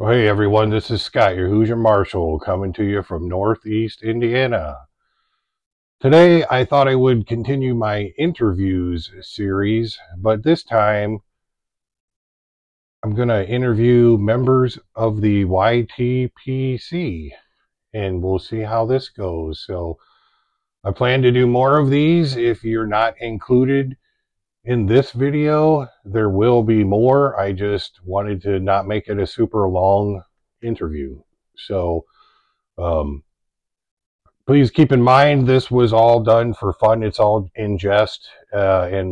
Well, hey everyone, this is Scott, your Hoosier Marshal, coming to you from Northeast Indiana. Today I thought I would continue my interviews series, but this time I'm going to interview members of the YTPC, and we'll see how this goes. So I plan to do more of these. If you're not included in this video, there will be more. I just wanted to not make it a super long interview. So please keep in mind this was all done for fun. It's all in jest. I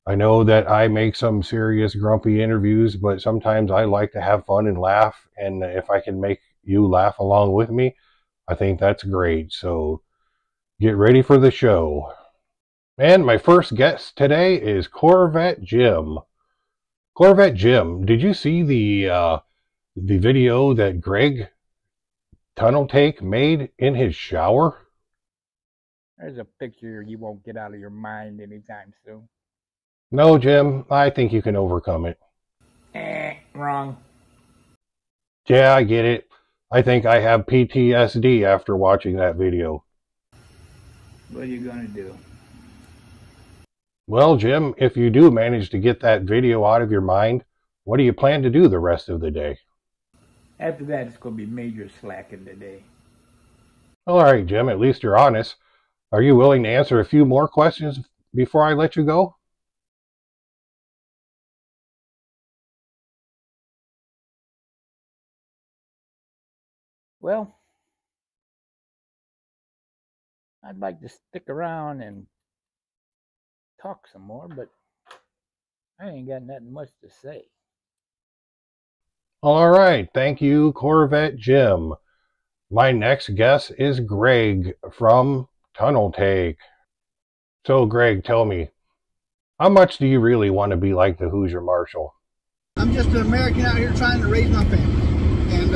know that I make some serious grumpy interviews, but sometimes I like to have fun and laugh. And if I can make you laugh along with me, I think that's great. So get ready for the show. And my first guest today is Corvette Jim. Corvette Jim, did you see the video that Greg Tunnell Take made in his shower? There's a picture you won't get out of your mind anytime soon. No, Jim, I think you can overcome it. Wrong. Yeah, I get it. I think I have PTSD after watching that video. What are you gonna do? Well, Jim, if you do manage to get that video out of your mind, what do you plan to do the rest of the day? After that, it's gonna be major slacking today. All right, Jim, at least you're honest. Are you willing to answer a few more questions before I let you go? Well, I'd like to stick around and talk some more, but I ain't got nothing much to say. All right, thank you, Corvette Jim. My next guest is Greg from Tunnell Take. So, Greg, tell me, how much do you really want to be like the Hoosier Marshal? I'm just an American out here trying to raise my family, and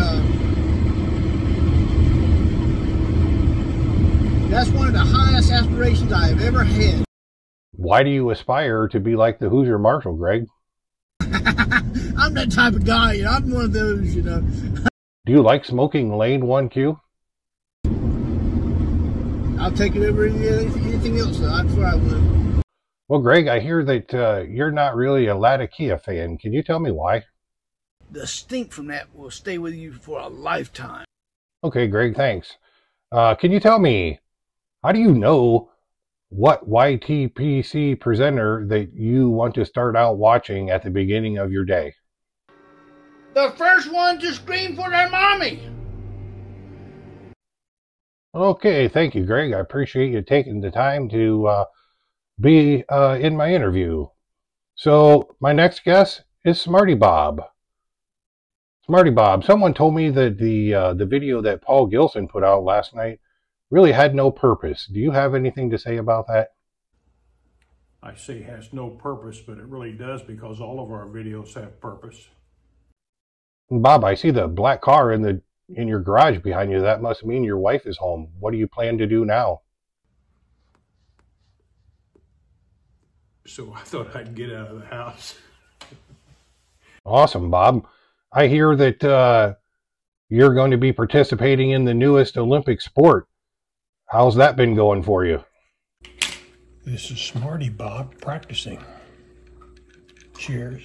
that's one of the highest aspirations I have ever had. Why do you aspire to be like the Hoosier Marshal, Greg? I'm that type of guy. I'm one of those, Do you like smoking Lane 1Q? I'll take it over anything else. That's where I would. Well, Greg, I hear that you're not really a Latakia fan. Can you tell me why? The stink from that will stay with you for a lifetime. Okay, Greg, thanks. Can you tell me, how do you know what YTPC presenter that you want to start out watching at the beginning of your day? The first one to scream for their mommy. Okay, thank you, Greg. I appreciate you taking the time to be in my interview. So my next guest is Smarty Bob. Smarty Bob, someone told me that the video that Paul Gilson put out last night really had no purpose. Do you have anything to say about that? I say has no purpose, but it really does, because all of our videos have purpose. Bob, I see the black car in your garage behind you. That must mean your wife is home. What do you plan to do now? So I thought I'd get out of the house. Awesome, Bob. I hear that you're going to be participating in the newest Olympic sport. How's that been going for you? This is Smarty Bob practicing. Cheers.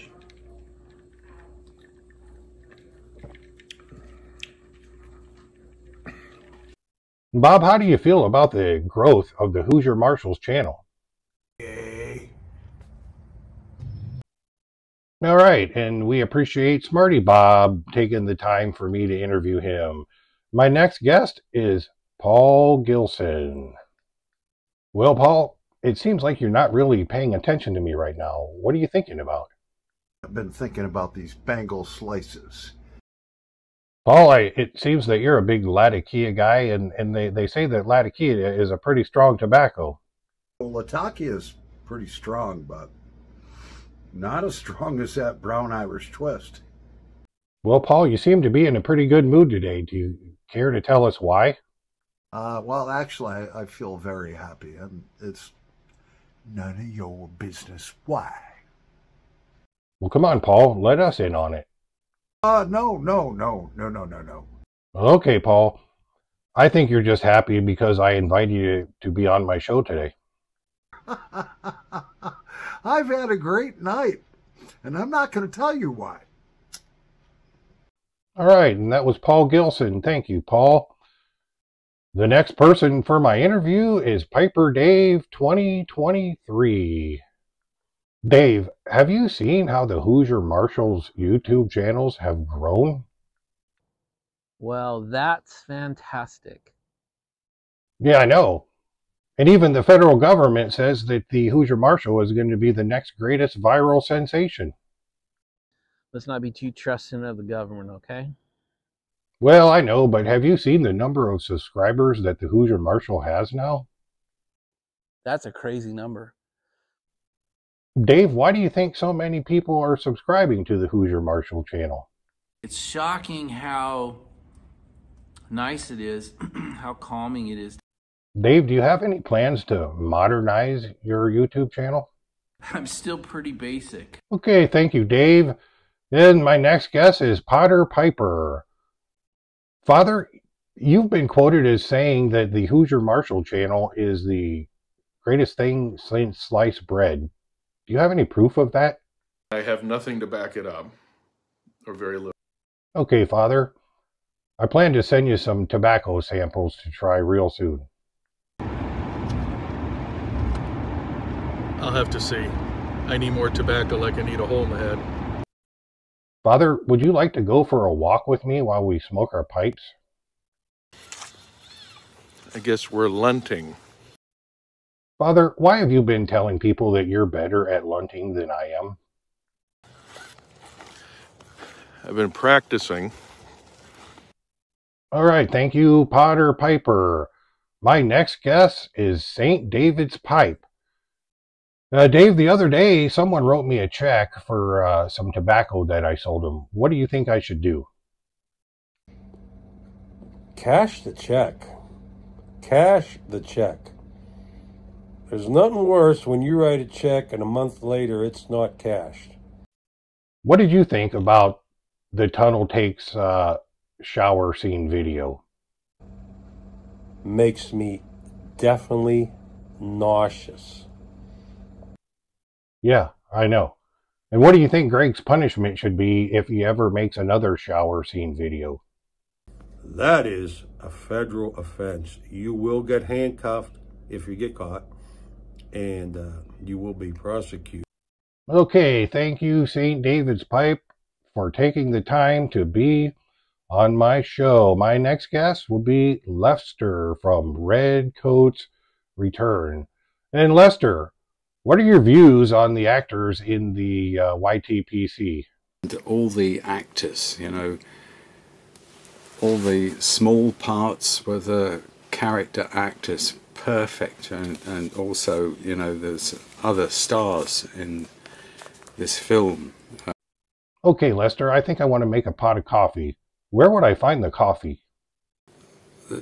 Bob, how do you feel about the growth of the Hoosier Marshals channel? Yay. All right, and we appreciate Smarty Bob taking the time for me to interview him. My next guest is Paul Gilson. Well, Paul, it seems like you're not really paying attention to me right now. What are you thinking about? I've been thinking about these Bengal slices. Paul, it seems that you're a big Latakia guy, and they say that Latakia is a pretty strong tobacco. Well, Latakia is pretty strong, but not as strong as that brown Irish twist. Well, Paul, you seem to be in a pretty good mood today. Do you care to tell us why? Well, actually, I feel very happy, and it's none of your business. Why? Well, come on, Paul, let us in on it. No. Okay, Paul. I think you're just happy because I invited you to be on my show today. I've had a great night, and I'm not going to tell you why. All right, and that was Paul Gilson. Thank you, Paul. The next person for my interview is Piper Dave 2023. Dave, have you seen how the Hoosier Marshals YouTube channels have grown? Well, that's fantastic. Yeah, I know. And even the federal government says that the Hoosier Marshal is going to be the next greatest viral sensation. Let's not be too trusting of the government, okay? Well, I know, but have you seen the number of subscribers that the Hoosier Marshal has now? That's a crazy number. Dave, why do you think so many people are subscribing to the Hoosier Marshal channel? It's shocking how nice it is, how calming it is. Dave, do you have any plans to modernize your YouTube channel? I'm still pretty basic. Okay, thank you, Dave. Then my next guest is Potter Piper. Father, you've been quoted as saying that the Hoosier Marshal channel is the greatest thing since sliced bread. Do you have any proof of that? I have nothing to back it up, or very little. Okay, Father. I plan to send you some tobacco samples to try real soon. I'll have to see. I need more tobacco like I need a hole in the head. Father, would you like to go for a walk with me while we smoke our pipes? I guess we're lunting. Father, why have you been telling people that you're better at lunting than I am? I've been practicing. All right, thank you, Potter Piper. My next guest is St. David's Pipe. Dave, the other day, someone wrote me a check for some tobacco that I sold him. What do you think I should do? Cash the check. Cash the check. There's nothing worse when you write a check and a month later it's not cashed. What did you think about the Tunnell Take's shower scene video? Makes me definitely nauseous. Yeah, I know. And what do you think Greg's punishment should be if he ever makes another shower scene video? That is a federal offense. You will get handcuffed if you get caught, and you will be prosecuted. Okay, thank you, St. David's Pipe, for taking the time to be on my show. My next guest will be Lester from Redcoats Return. And Lester, what are your views on the actors in the YTPC? All the actors, you know, all the small parts were the character actors perfect, and also, you know, there's other stars in this film. Okay, Lester, I think I want to make a pot of coffee. Where would I find the coffee?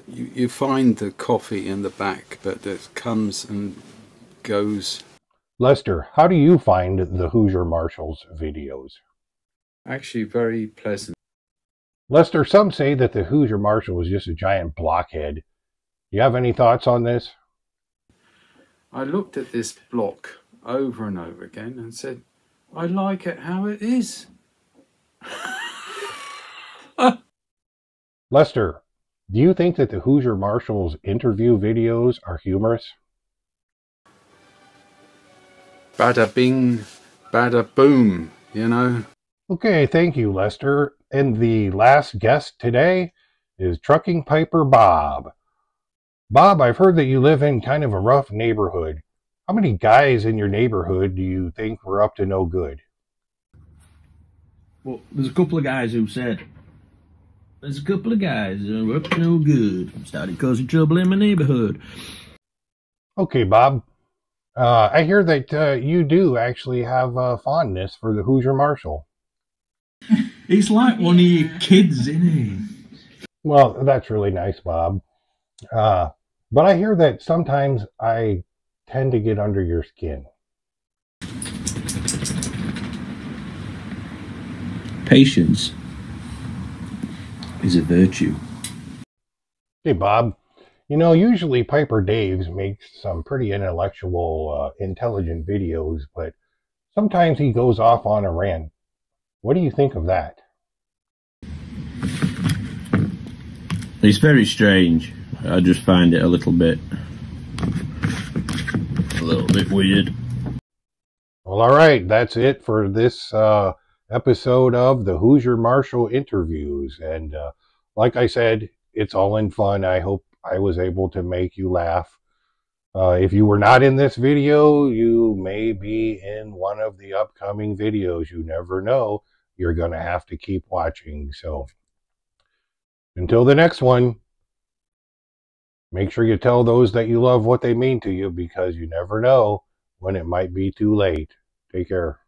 You find the coffee in the back, but it comes and goes. Lester, how do you find the Hoosier Marshals videos? Actually very pleasant. Lester, some say that the Hoosier Marshal is just a giant blockhead. You have any thoughts on this? I looked at this block over and over again and said, I like it how it is. Lester, do you think that the Hoosier Marshals interview videos are humorous? Bada bing, bada boom, you know. Okay, thank you, Lester. And the last guest today is Truckin PiperBob. Bob, I've heard that you live in kind of a rough neighborhood. How many guys in your neighborhood do you think were up to no good? Well, there's a couple of guys who said, there's a couple of guys who are up to no good. Started causing trouble in my neighborhood. Okay, Bob. I hear that you do actually have a fondness for the Hoosier Marshal. It's like one of your kids, isn't he? Well, that's really nice, Bob. But I hear that sometimes I tend to get under your skin. Patience is a virtue. Hey, Bob. You know, usually Piper Daves makes some pretty intellectual, intelligent videos, but sometimes he goes off on a rant. What do you think of that? It's very strange. I just find it a little bit weird. Well, all right. That's it for this episode of the HoosierMarshal interviews. And like I said, it's all in fun. I hope I was able to make you laugh. If you were not in this video, you may be in one of the upcoming videos. You never know. You're going to have to keep watching. So until the next one, make sure you tell those that you love what they mean to you, because you never know when it might be too late. Take care.